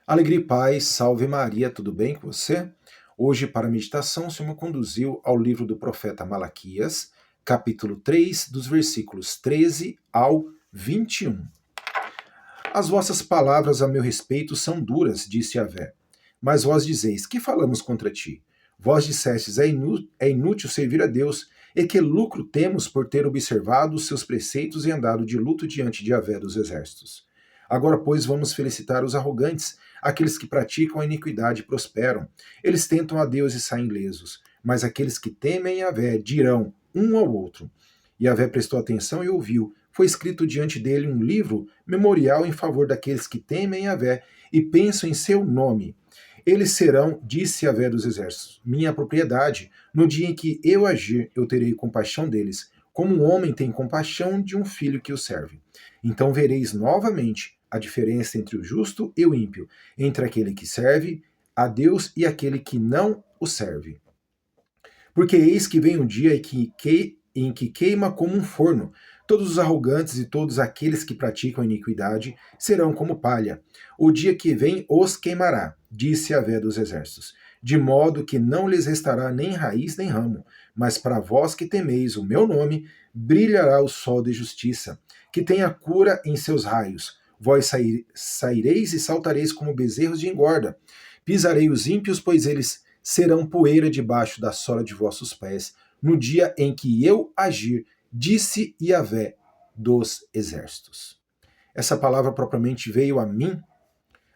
Alegria e paz, salve Maria, tudo bem com você? Hoje, para a meditação, o Senhor me conduziu ao livro do profeta Malaquias, capítulo 3, dos versículos 13 ao 21. As vossas palavras a meu respeito são duras, disse Yahvé. Mas vós dizeis, que falamos contra ti? Vós dissestes, é inútil servir a Deus, e que lucro temos por ter observado os seus preceitos e andado de luto diante de Yahvé dos exércitos. Agora, pois, vamos felicitar os arrogantes, aqueles que praticam a iniquidade prosperam. Eles tentam a Deus e saem ilesos, mas aqueles que temem Yahvé dirão um ao outro. Yahvé prestou atenção e ouviu. Foi escrito diante dele um livro memorial em favor daqueles que temem Yahvé e pensam em seu nome. Eles serão, disse Yahvé dos exércitos, minha propriedade. No dia em que eu agir, eu terei compaixão deles, como um homem tem compaixão de um filho que o serve. Então vereis novamente a diferença entre o justo e o ímpio, entre aquele que serve a Deus e aquele que não o serve. Porque eis que vem um dia em que queima como um forno. Todos os arrogantes e todos aqueles que praticam iniquidade serão como palha. O dia que vem os queimará, disse Yahvé dos exércitos, de modo que não lhes restará nem raiz nem ramo. Mas para vós que temeis o meu nome, brilhará o sol de justiça, que tem a cura em seus raios. Vós saireis e saltareis como bezerros de engorda. Pisarei os ímpios, pois eles serão poeira debaixo da sola de vossos pés, no dia em que eu agir, disse Yahvé dos exércitos. Essa palavra propriamente veio a mim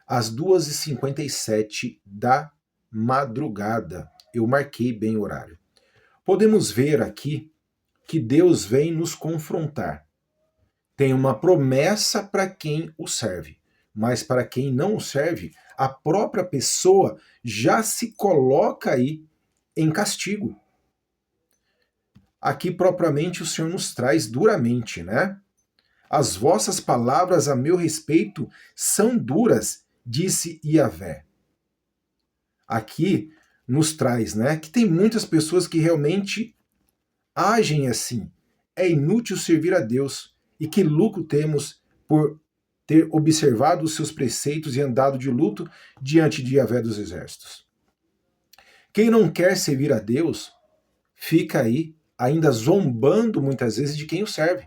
às 2h57 da madrugada. Eu marquei bem o horário. Podemos ver aqui que Deus vem nos confrontar. Tem uma promessa para quem o serve, mas para quem não o serve, a própria pessoa já se coloca aí em castigo. Aqui propriamente o Senhor nos traz duramente, né? As vossas palavras a meu respeito são duras, disse Yahvé. Aqui nos traz, né, que tem muitas pessoas que realmente agem assim. É inútil servir a Deus. E que lucro temos por ter observado os seus preceitos e andado de luto diante de Yahvé dos exércitos? Quem não quer servir a Deus, fica aí ainda zombando muitas vezes de quem o serve.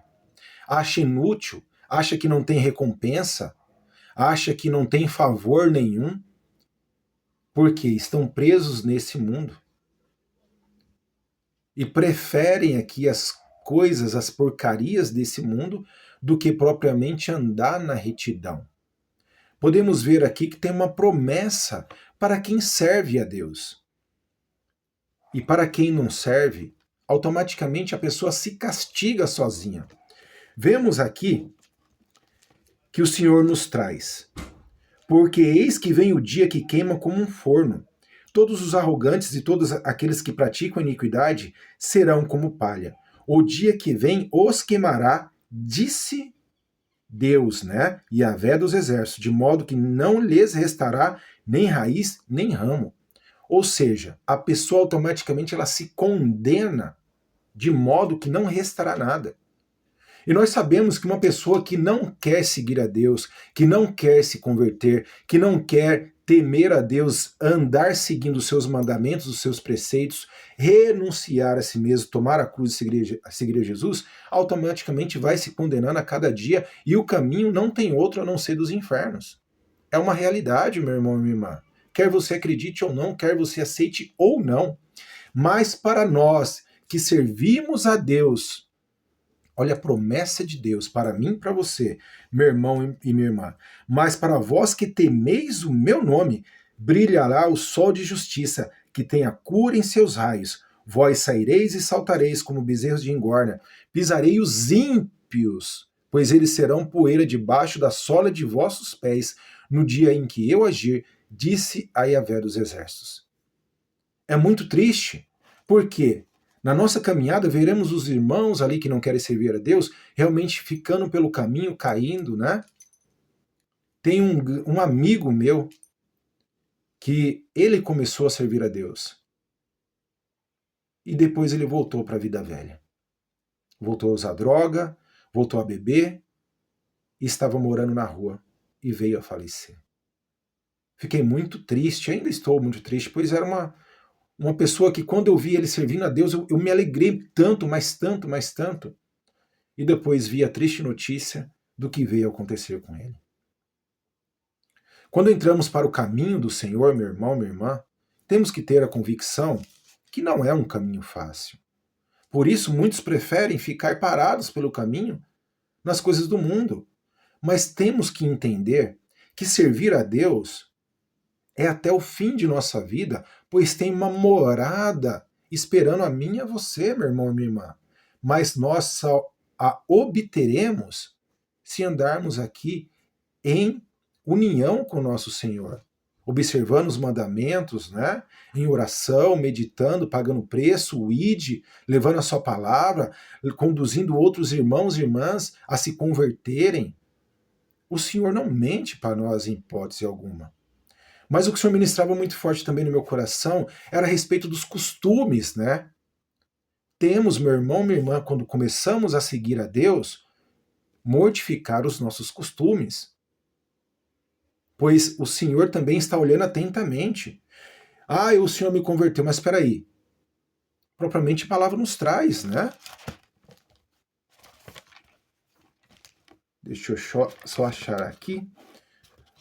Acha inútil, acha que não tem recompensa, acha que não tem favor nenhum, porque estão presos nesse mundo. E preferem aqui as coisas, as porcarias desse mundo, do que propriamente andar na retidão. Podemos ver aqui que tem uma promessa para quem serve a Deus. E para quem não serve, automaticamente a pessoa se castiga sozinha. Vemos aqui que o Senhor nos traz. Porque eis que vem o dia que queima como um forno. Todos os arrogantes e todos aqueles que praticam iniquidade serão como palha. O dia que vem os queimará, disse Deus, né? Yahvé dos exércitos, de modo que não lhes restará nem raiz nem ramo. Ou seja, a pessoa automaticamente ela se condena de modo que não restará nada. E nós sabemos que uma pessoa que não quer seguir a Deus, que não quer se converter, que não quer temer a Deus, andar seguindo os seus mandamentos, os seus preceitos, renunciar a si mesmo, tomar a cruz e seguir a Jesus, automaticamente vai se condenando a cada dia e o caminho não tem outro a não ser dos infernos. É uma realidade, meu irmão e minha irmã. Quer você acredite ou não, quer você aceite ou não. Mas para nós que servimos a Deus, olha a promessa de Deus para mim e para você, meu irmão e minha irmã. Mas para vós que temeis o meu nome, brilhará o sol de justiça, que tem a cura em seus raios. Vós saireis e saltareis como bezerros de engorda. Pisarei os ímpios, pois eles serão poeira debaixo da sola de vossos pés, no dia em que eu agir, disse a Yahvé dos exércitos. É muito triste, porque na nossa caminhada, veremos os irmãos ali que não querem servir a Deus realmente ficando pelo caminho, caindo, né? Tem um amigo meu que ele começou a servir a Deus. E depois ele voltou para a vida velha. Voltou a usar droga, voltou a beber e estava morando na rua e veio a falecer. Fiquei muito triste, ainda estou muito triste, pois era uma pessoa que quando eu vi ele servindo a Deus, eu me alegrei tanto, mas tanto, mas tanto. E depois vi a triste notícia do que veio acontecer com ele. Quando entramos para o caminho do Senhor, meu irmão, minha irmã, temos que ter a convicção que não é um caminho fácil. Por isso, muitos preferem ficar parados pelo caminho nas coisas do mundo. Mas temos que entender que servir a Deus é até o fim de nossa vida, pois tem uma morada esperando a mim e a você, meu irmão e minha irmã. Mas nós só a obteremos se andarmos aqui em união com o nosso Senhor, observando os mandamentos, né? Em oração, meditando, pagando preço, o ID, levando a sua palavra, conduzindo outros irmãos e irmãs a se converterem. O Senhor não mente para nós em hipótese alguma. Mas o que o Senhor ministrava muito forte também no meu coração era a respeito dos costumes, né? Temos, meu irmão, minha irmã, quando começamos a seguir a Deus, mortificar os nossos costumes. Pois o Senhor também está olhando atentamente. Ah, o Senhor me converteu, mas espera aí. Propriamente a palavra nos traz, né? Deixa eu só achar aqui.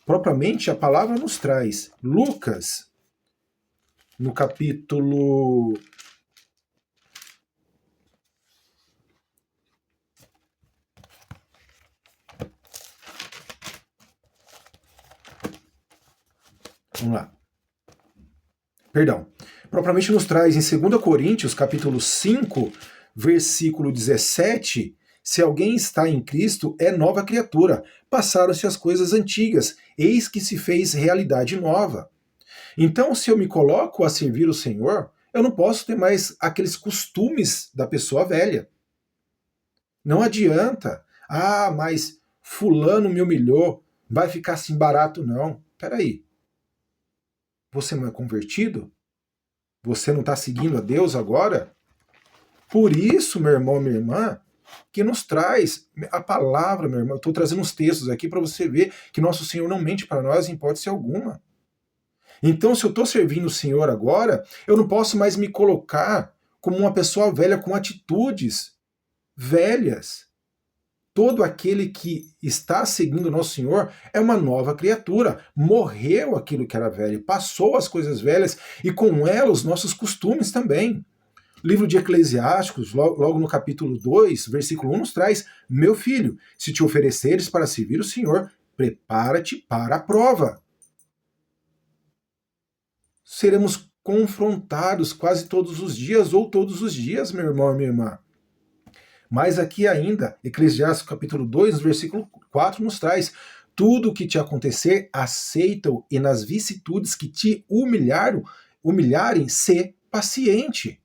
Propriamente a palavra nos traz. Lucas, no capítulo... Vamos lá. Perdão. Propriamente nos traz em 2 Coríntios, capítulo 5, versículo 17, se alguém está em Cristo, é nova criatura. Passaram-se as coisas antigas, eis que se fez realidade nova. Então, se eu me coloco a servir o Senhor, eu não posso ter mais aqueles costumes da pessoa velha. Não adianta. Ah, mas fulano me humilhou, vai ficar assim barato, não. Peraí. Você não é convertido? Você não está seguindo a Deus agora? Por isso, meu irmão, minha irmã, que nos traz a palavra, meu irmão. Eu estou trazendo uns textos aqui para você ver que nosso Senhor não mente para nós em hipótese alguma. Então, se eu estou servindo o Senhor agora, eu não posso mais me colocar como uma pessoa velha com atitudes velhas. Todo aquele que está seguindo o nosso Senhor é uma nova criatura. Morreu aquilo que era velho, passou as coisas velhas e com ela os nossos costumes também. Livro de Eclesiásticos, logo no capítulo 2, versículo 1, nos traz: meu filho, se te ofereceres para servir o Senhor, prepara-te para a prova. Seremos confrontados quase todos os dias, ou todos os dias, meu irmão e minha irmã. Mas aqui ainda, Eclesiastes capítulo 2, versículo 4, nos traz: tudo o que te acontecer, aceita-o, e nas vicissitudes que te humilharem, sê paciente.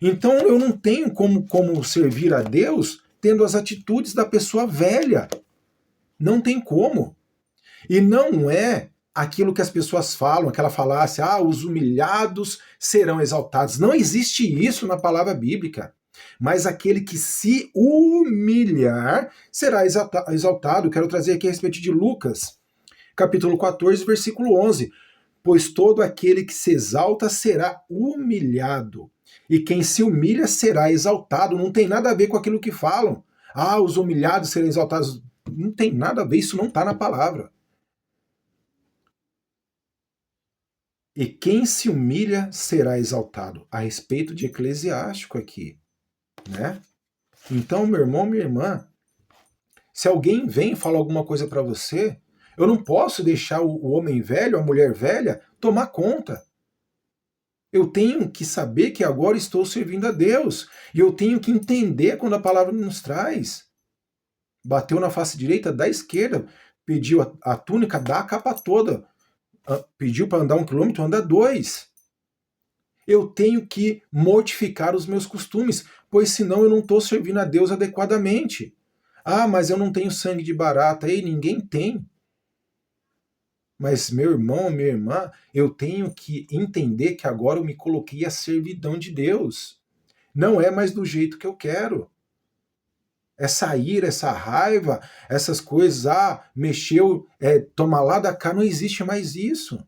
Então eu não tenho como servir a Deus tendo as atitudes da pessoa velha. Não tem como. E não é aquilo que as pessoas falam, aquela falácia, os humilhados serão exaltados. Não existe isso na palavra bíblica. Mas aquele que se humilhar será exaltado. Quero trazer aqui a respeito de Lucas, capítulo 14, versículo 11. Pois todo aquele que se exalta será humilhado, e quem se humilha será exaltado. Não tem nada a ver com aquilo que falam. Os humilhados serão exaltados. Não tem nada a ver, isso não está na palavra. E quem se humilha será exaltado. A respeito de Eclesiástico aqui, né? Então, meu irmão, minha irmã, se alguém vem e fala alguma coisa para você, eu não posso deixar o homem velho, a mulher velha, tomar conta. Eu tenho que saber que agora estou servindo a Deus. E eu tenho que entender quando a palavra nos traz. Bateu na face direita, da esquerda. Pediu a túnica, dá a capa toda. Pediu para andar 1 quilômetro, anda 2. Eu tenho que mortificar os meus costumes, pois senão eu não estou servindo a Deus adequadamente. Mas eu não tenho sangue de barata. Ei, ninguém tem. Mas, meu irmão, minha irmã, eu tenho que entender que agora eu me coloquei à servidão de Deus. Não é mais do jeito que eu quero. Essa ira, essa raiva, essas coisas, mexeu, toma lá da cá, não existe mais isso.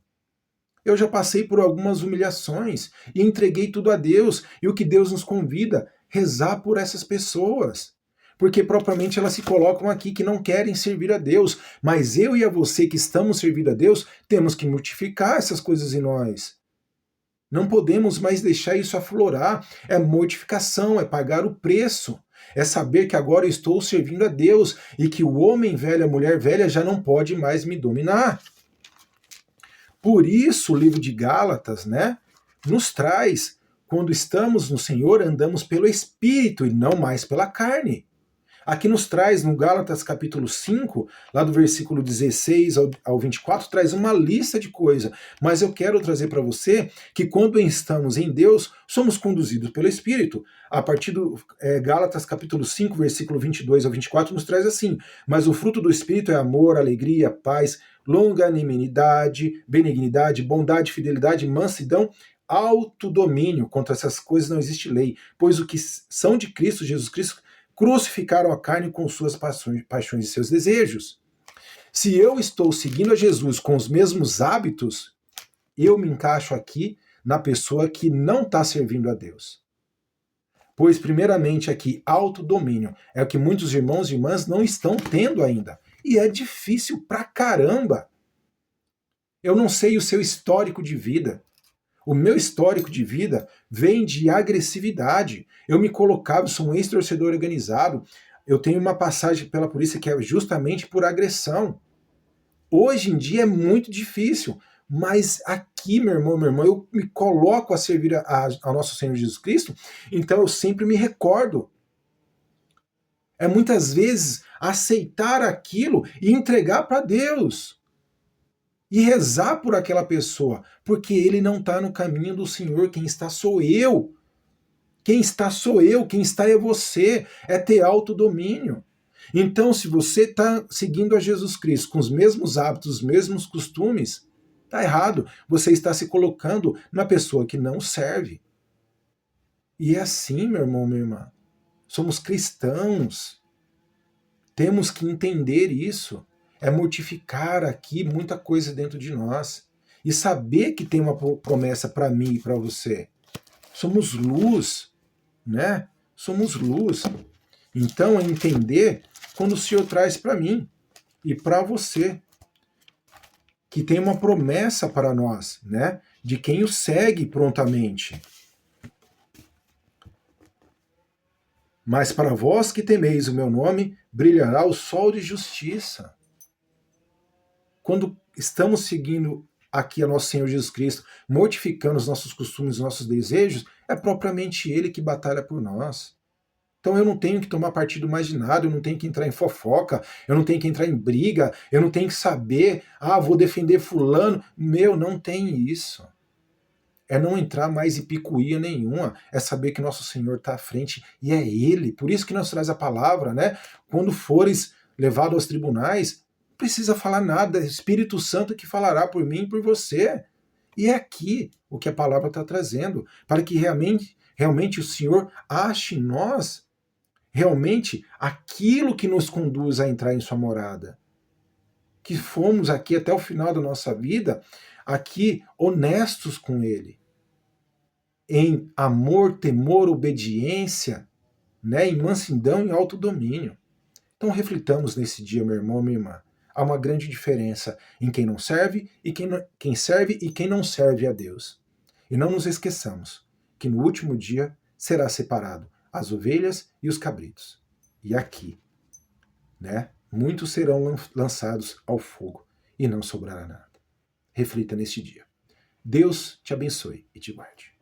Eu já passei por algumas humilhações e entreguei tudo a Deus. E o que Deus nos convida? Rezar por essas pessoas. Porque propriamente elas se colocam aqui que não querem servir a Deus. Mas eu e a você que estamos servindo a Deus, temos que mortificar essas coisas em nós. Não podemos mais deixar isso aflorar. É mortificação, é pagar o preço. É saber que agora eu estou servindo a Deus e que o homem velho, a mulher velha já não pode mais me dominar. Por isso, o livro de Gálatas, né, nos traz, quando estamos no Senhor, andamos pelo Espírito e não mais pela carne. Aqui nos traz, no Gálatas capítulo 5, lá do versículo 16 ao 24, traz uma lista de coisas. Mas eu quero trazer para você que quando estamos em Deus, somos conduzidos pelo Espírito. A partir do Gálatas capítulo 5, versículo 22 ao 24, nos traz assim: mas o fruto do Espírito é amor, alegria, paz, longanimidade, benignidade, bondade, fidelidade, mansidão, autodomínio. Contra essas coisas não existe lei, pois o que são de Cristo, Jesus Cristo, crucificaram a carne com suas paixões e seus desejos. Se eu estou seguindo a Jesus com os mesmos hábitos, eu me encaixo aqui na pessoa que não está servindo a Deus. Pois, primeiramente, aqui, autodomínio é o que muitos irmãos e irmãs não estão tendo ainda. E é difícil pra caramba. Eu não sei o seu histórico de vida. O meu histórico de vida vem de agressividade. Eu me colocava, sou um ex-torcedor organizado, eu tenho uma passagem pela polícia que é justamente por agressão. Hoje em dia é muito difícil, mas aqui, meu irmão, minha irmã, eu me coloco a servir ao nosso Senhor Jesus Cristo, então eu sempre me recordo. É muitas vezes aceitar aquilo e entregar para Deus e rezar por aquela pessoa, porque ele não está no caminho do Senhor, quem está sou eu. Quem está sou eu, quem está é você, é ter autodomínio. Então, se você está seguindo a Jesus Cristo com os mesmos hábitos, os mesmos costumes, está errado. Você está se colocando na pessoa que não serve. E é assim, meu irmão, minha irmã. Somos cristãos. Temos que entender isso. É mortificar aqui muita coisa dentro de nós. E saber que tem uma promessa para mim e para você. Somos luz, né? Somos luz. Então é entender quando o Senhor traz para mim e para você que tem uma promessa para nós, né? De quem o segue prontamente. Mas para vós que temeis o meu nome, brilhará o sol de justiça. Quando estamos seguindo aqui a nosso Senhor Jesus Cristo, mortificando os nossos costumes, os nossos desejos, é propriamente Ele que batalha por nós. Então eu não tenho que tomar partido mais de nada, eu não tenho que entrar em fofoca, eu não tenho que entrar em briga, eu não tenho que saber, vou defender fulano. Meu, não tem isso. É não entrar mais em picuinha nenhuma, é saber que nosso Senhor está à frente e é Ele. Por isso que nos traz a palavra, né? Quando fores levado aos tribunais, não precisa falar nada, é o Espírito Santo que falará por mim e por você. E é aqui o que a palavra está trazendo, para que realmente o Senhor ache em nós realmente aquilo que nos conduz a entrar em sua morada. Que fomos aqui até o final da nossa vida, aqui honestos com Ele. Em amor, temor, obediência, né, em mansidão e autodomínio. Então reflitamos nesse dia, meu irmão, minha irmã. Há uma grande diferença em quem não serve e quem serve e quem não serve a Deus. E não nos esqueçamos que no último dia será separado as ovelhas e os cabritos. E aqui, né, muitos serão lançados ao fogo e não sobrará nada. Reflita neste dia. Deus te abençoe e te guarde.